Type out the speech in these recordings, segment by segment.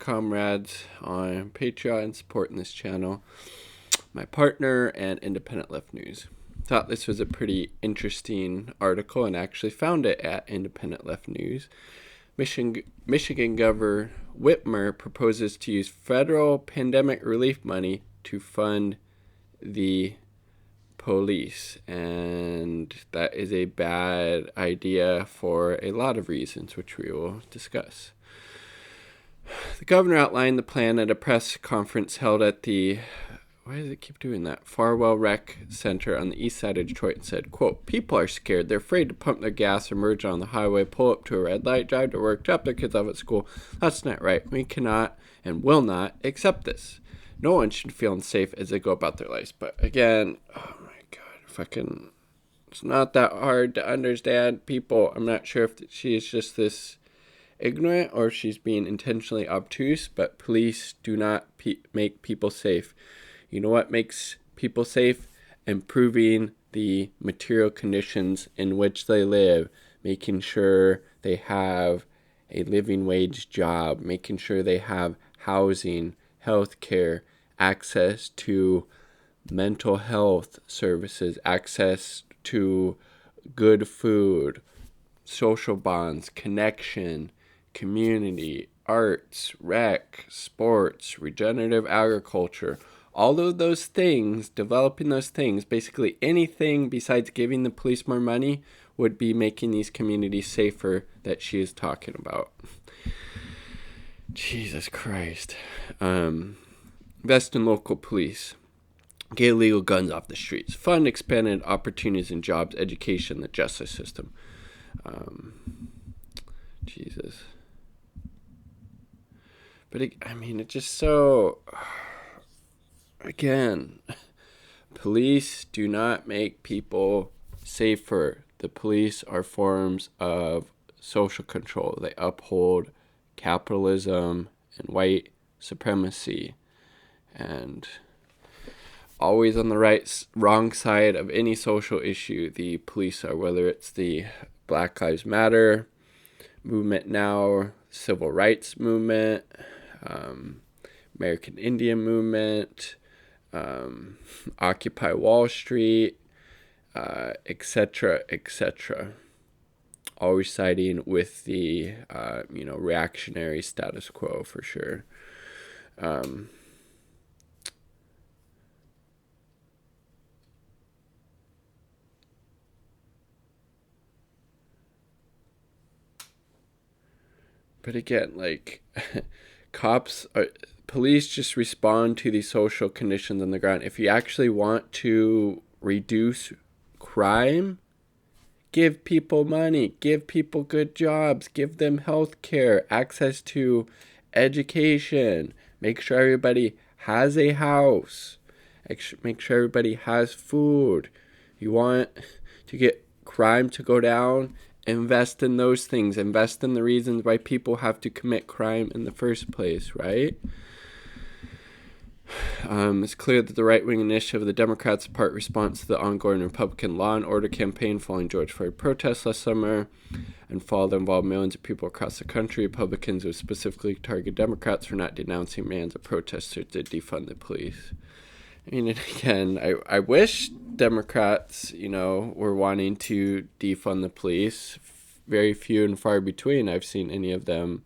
comrades on Patreon supporting this channel, my partner, and Independent Left News. Thought this was a pretty interesting article and actually found it at Independent Left News. Michigan Governor Whitmer proposes to use federal pandemic relief money to fund the police, and that is a bad idea for a lot of reasons, which we will discuss. The governor outlined the plan at a press conference held at the Farwell Rec Center on the east side of Detroit, and said, quote, "People are scared. They're afraid to pump their gas or merge on the highway, pull up to a red light, drive to work, drop their kids off at school. That's not right. We cannot and will not accept this. No one should feel unsafe as they go about their lives." But again, oh my God, it's not that hard to understand people. I'm not sure if she is just this ignorant or if she's being intentionally obtuse, but police do not make people safe. You know what makes people safe? Improving the material conditions in which they live, making sure they have a living wage job, making sure they have housing, health care, access to mental health services, access to good food, social bonds, connection, community, arts, rec, sports, regenerative agriculture. All of those things, developing those things, basically anything besides giving the police more money would be making these communities safer that she is talking about. Jesus Christ. Invest in local police. Get illegal guns off the streets. Fund expanded opportunities in jobs, education, the justice system. Jesus. But it's just so... Again, police do not make people safer. The police are forms of social control. They uphold capitalism and white supremacy, and always on the wrong side of any social issue. The police are, whether it's the Black Lives Matter movement now, civil rights movement, American Indian movement, Occupy Wall Street, etc., etc. Always siding with the, reactionary status quo for sure. But again, police just respond to the social conditions on the ground. If you actually want to reduce crime, give people money, give people good jobs, give them health care, access to education, make sure everybody has a house, make sure everybody has food. You want to get crime to go down? Invest in those things. Invest in the reasons why people have to commit crime in the first place, right? It's clear that the right-wing initiative of the Democrats part response to the ongoing Republican law and order campaign following George Floyd protests last summer and fall that involved millions of people across the country. Republicans would specifically target Democrats for not denouncing demands of protesters to defund the police. I wish Democrats, were wanting to defund the police. Very few and far between I've seen any of them,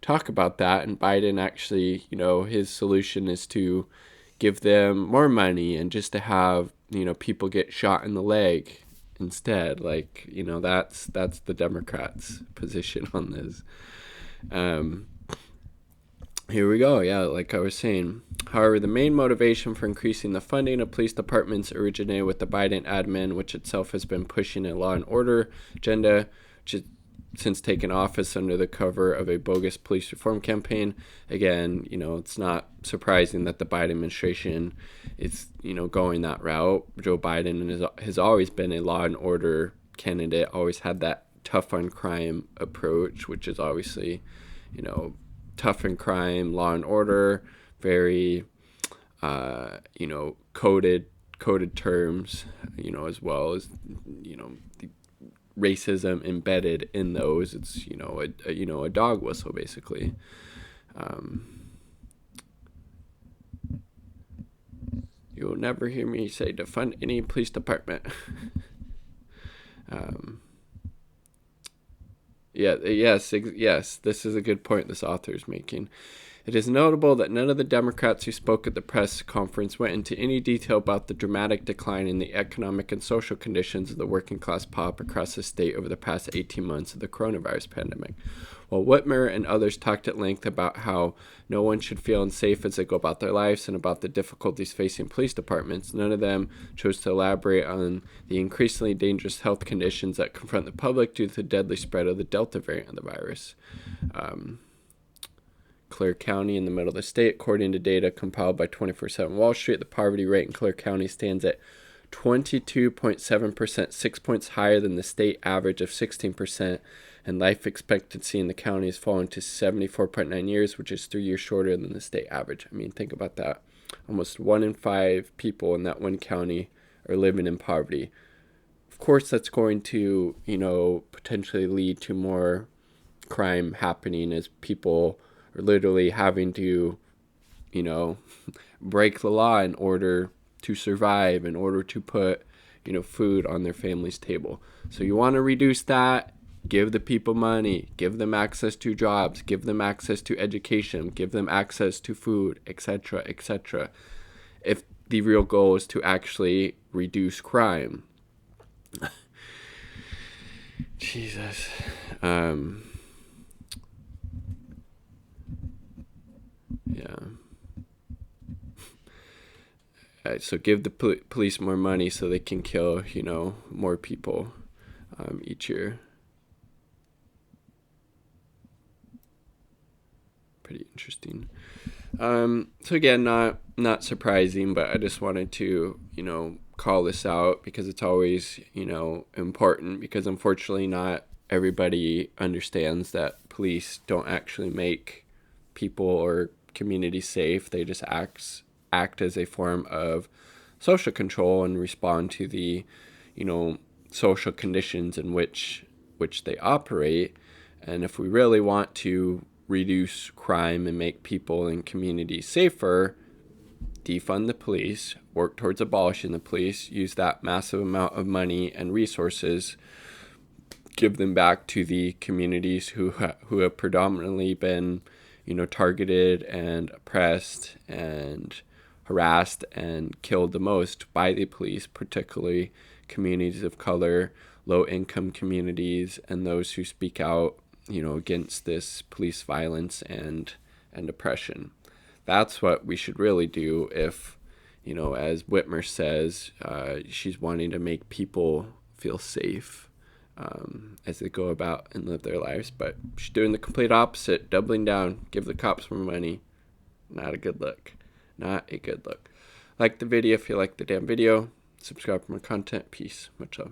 talk about that. And Biden actually, his solution is to give them more money and just to have, people get shot in the leg instead. That's the Democrats' position on this. Here we go. Yeah, like I was saying. However, the main motivation for increasing the funding of police departments originated with the Biden admin, which itself has been pushing a law and order agenda, which has since taken office under the cover of a bogus police reform campaign. Again, it's not surprising that the Biden administration is, going that route. Joe Biden has always been a law and order candidate, always had that tough on crime approach, which is obviously, tough on crime, law and order, very, coded terms, as well as, the racism embedded in those. It's, a dog whistle, basically. You'll never hear me say defund any police department. Yes, this is a good point this author is making. It is notable that none of the Democrats who spoke at the press conference went into any detail about the dramatic decline in the economic and social conditions of the working class pop across the state over the past 18 months of the coronavirus pandemic. While Whitmer and others talked at length about how no one should feel unsafe as they go about their lives and about the difficulties facing police departments, none of them chose to elaborate on the increasingly dangerous health conditions that confront the public due to the deadly spread of the Delta variant of the virus. Clare County in the middle of the state, according to data compiled by 24/7 Wall Street, the poverty rate in Clare County stands at 22.7%, 6 points higher than the state average of 16%, and life expectancy in the county has fallen to 74.9 years, which is 3 years shorter than the state average. I mean, think about that. Almost 1 in 5 people in that one county are living in poverty. Of course, that's going to, potentially lead to more crime happening as people are literally having to, break the law in order to survive, in order to put, food on their family's table. So you want to reduce that, give the people money, give them access to jobs, give them access to education, give them access to food, etc., etc. If the real goal is to actually reduce crime. Jesus. Yeah. So give the police more money so they can kill, more people each year. Pretty interesting. So again, not surprising, but I just wanted to, call this out because it's always, important, because unfortunately not everybody understands that police don't actually make people or communities safe. They just act as a form of social control and respond to the, social conditions in which they operate. And if we really want to reduce crime and make people and communities safer, defund the police, work towards abolishing the police, use that massive amount of money and resources, give them back to the communities who have predominantly been, targeted and oppressed and harassed and killed the most by the police, particularly communities of color, low-income communities, and those who speak out, against this police violence and oppression. That's what we should really do if, as Whitmer says, she's wanting to make people feel safe as they go about and live their lives. But she's doing the complete opposite, doubling down, give the cops more money. Not a good look. Not a good look. Like the video if you like the damn video. Subscribe for more content. Peace. Much love.